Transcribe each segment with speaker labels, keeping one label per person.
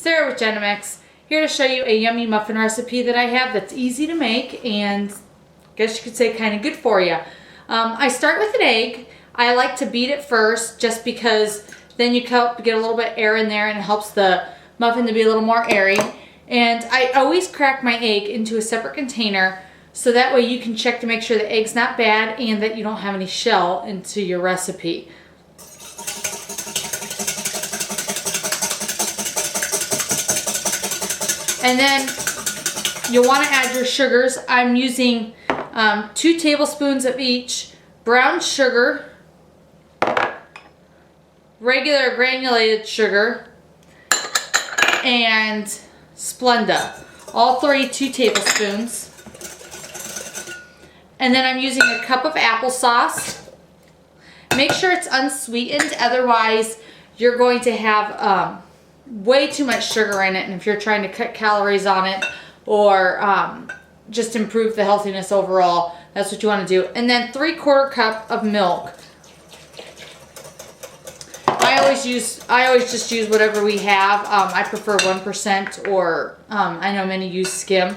Speaker 1: Sarah with Genamix, here to show you a yummy muffin recipe that I have that's easy to make and I guess you could say kind of good for you. I start with an egg. I like to beat it first just because then you get a little bit of air in there and it helps the muffin to be a little more airy. And I always crack my egg into a separate container so that way you can check to make sure the egg's not bad and that you don't have any shell into your recipe. And then you'll want to add your sugars. I'm using 2 tablespoons of each brown sugar, regular granulated sugar, and Splenda. All 3 2 tablespoons. And then I'm using a cup of applesauce. Make sure it's unsweetened, otherwise you're going to have way too much sugar in it, and if you're trying to cut calories on it or just improve the healthiness overall, that's what you want to do. And then 3/4 cup of milk. I always just use whatever we have. I prefer 1% or I know many use skim.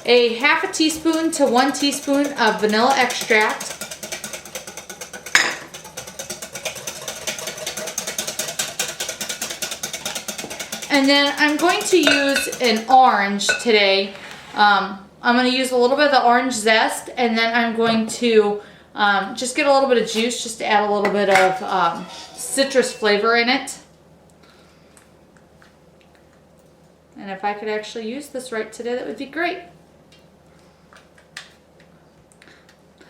Speaker 1: A half a teaspoon to 1 teaspoon of vanilla extract. And then I'm going to use an orange today. I'm going to use a little bit of the orange zest, and then I'm going to just get a little bit of juice just to add a little bit of citrus flavor in it. And if I could actually use this right today, that would be great.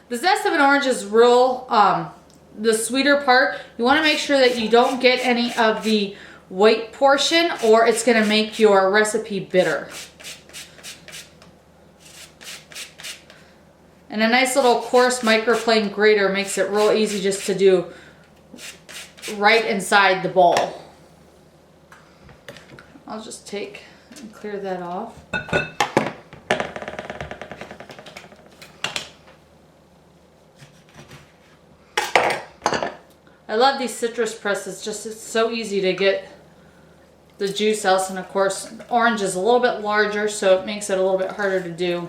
Speaker 1: The zest of an orange is real, the sweeter part. You want to make sure that you don't get any of the white portion or it's going to make your recipe bitter. And a nice little coarse microplane grater makes it real easy just to do right inside the bowl. I'll just take and clear that off. I love these citrus presses, just it's so easy to get the juice out, and of course orange is a little bit larger so it makes it a little bit harder to do.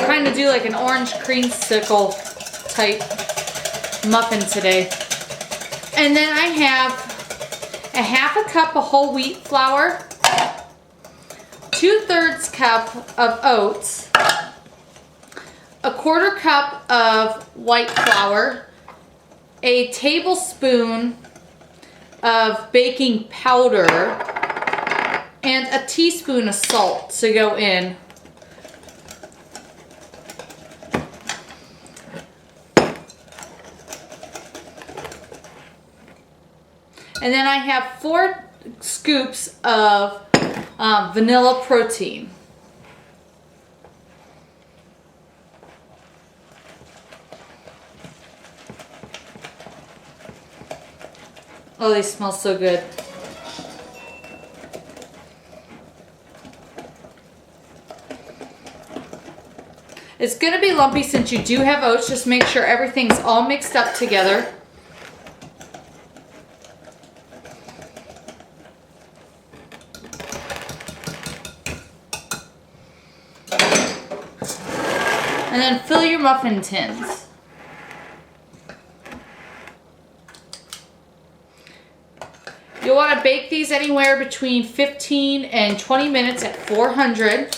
Speaker 1: Trying to do like an orange creamsicle type muffin today. And then I have a half a cup of whole wheat flour, 2/3 cup of oats, a 1/4 cup of white flour, a tablespoon of baking powder, and a teaspoon of salt to go in. And then I have 4 scoops of vanilla protein. Oh, they smell so good. It's going to be lumpy since you do have oats. Just make sure everything's all mixed up together. And then fill your muffin tins. You'll want to bake these anywhere between 15 and 20 minutes at 400.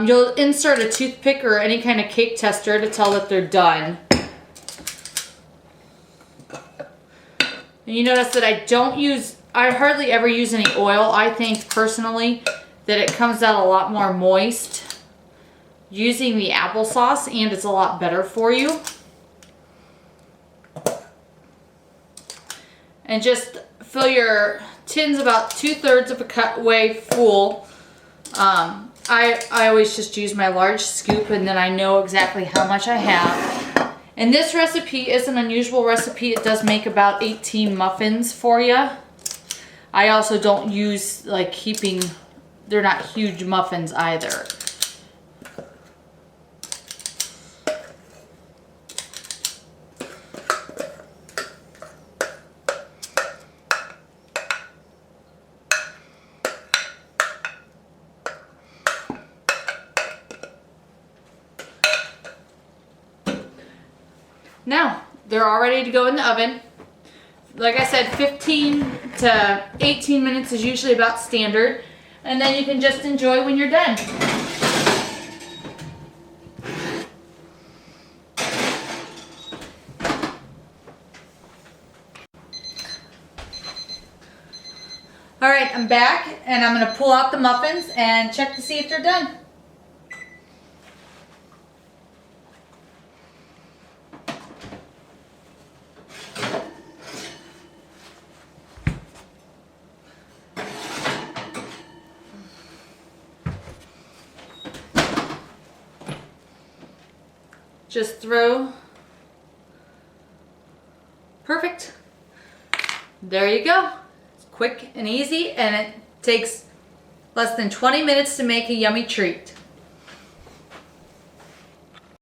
Speaker 1: You'll insert a toothpick or any kind of cake tester to tell that they're done. And you notice that I hardly ever use any oil. I think personally that it comes out a lot more moist using the applesauce, and it's a lot better for you. And just fill your tins about 2/3 of a cup way full. I always just use my large scoop, and then I know exactly how much I have. And this recipe is an unusual recipe. It does make about 18 muffins for you. I also don't use like heaping they're not huge muffins either. Now, they're all ready to go in the oven. Like I said, 15 to 18 minutes is usually about standard. And then you can just enjoy when you're done. All right, I'm back and I'm gonna pull out the muffins and check to see if they're done. Just throw. Perfect. There you go. It's quick and easy, and it takes less than 20 minutes to make a yummy treat.